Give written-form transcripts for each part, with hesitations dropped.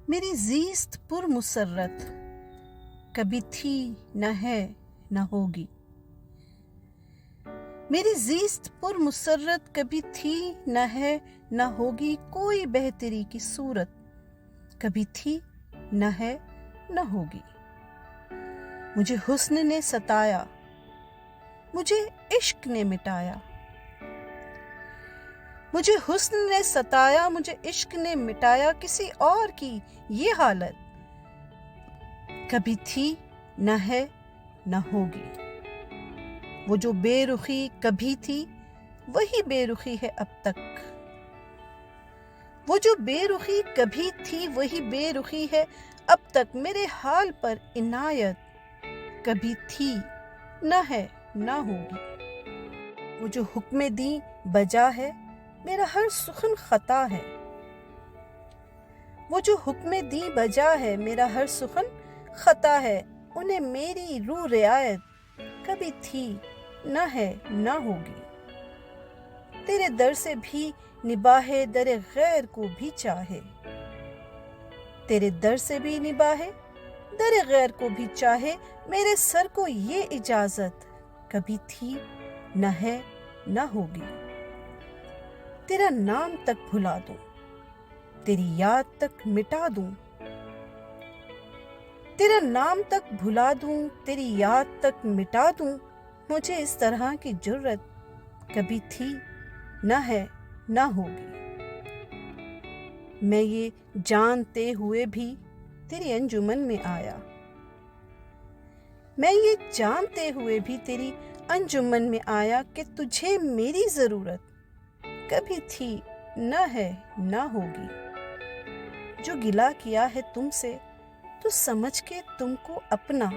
میری زیست پر مسرت کبھی تھی نہ ہے نہ ہوگی. میری زیست پر مسرت کبھی تھی نہ ہے نہ ہوگی. کوئی بہتری کی صورت کبھی تھی نہ ہے نہ ہوگی. مجھے حسن نے ستایا، مجھے عشق نے مٹایا. مجھے حسن نے ستایا، مجھے عشق نے مٹایا. کسی اور کی یہ حالت کبھی تھی نہ ہے نہ ہوگی. وہ جو بے رخی کبھی تھی وہی بے رخی ہے اب تک. وہ جو بے رخی کبھی تھی وہی بے رخی ہے اب تک. میرے حال پر عنایت کبھی تھی نہ ہے نہ ہوگی. وہ جو حکم دیں بجا ہے میرا ہر سخن خطا ہے. وہ جو حکم دیں بجا ہے میرا ہر سخن خطا ہے. انہیں میری روح رعایت کبھی تھی نہ ہے نہ ہوگی. تیرے در سے بھی نباہے در غیر کو بھی چاہے. تیرے در سے بھی نباہے در غیر کو بھی چاہے. میرے سر کو یہ اجازت کبھی تھی نہ ہے نہ ہوگی. تیرا نام تک بھلا دوں، تیری یاد تک مٹا دوں. تیرا نام تک بھلا دوں، تیری یاد تک مٹا دوں. مجھے اس طرح کی جرت کبھی تھی نہ ہے نہ ہوگی. میں یہ جانتے ہوئے بھی تیری انجمن میں آیا. میں یہ جانتے ہوئے بھی تیری انجمن میں آیا کہ تجھے میری ضرورت کبھی تھی نہ ہے نہ ہوگی. جو گلہ کیا ہے تم سے تو سمجھ کے تم کو اپنا.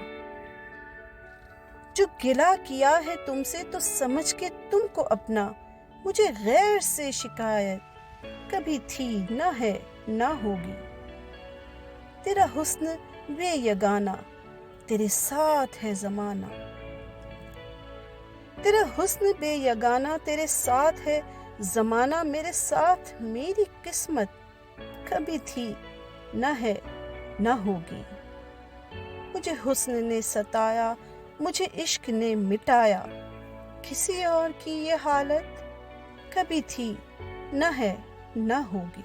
جو گلہ کیا ہے تم سے تو سمجھ کے تم کو اپنا. مجھے غیر سے شکایت کبھی تھی نہ ہے نہ ہوگی. تیرا حسن بے یگانہ تیرے ساتھ ہے زمانہ. تیرا حسن بے یگانہ تیرے ساتھ ہے زمانہ. میرے ساتھ میری قسمت کبھی تھی نہ ہے نہ ہوگی. مجھے حسن نے ستایا، مجھے عشق نے مٹایا. کسی اور کی یہ حالت کبھی تھی نہ ہے نہ ہوگی.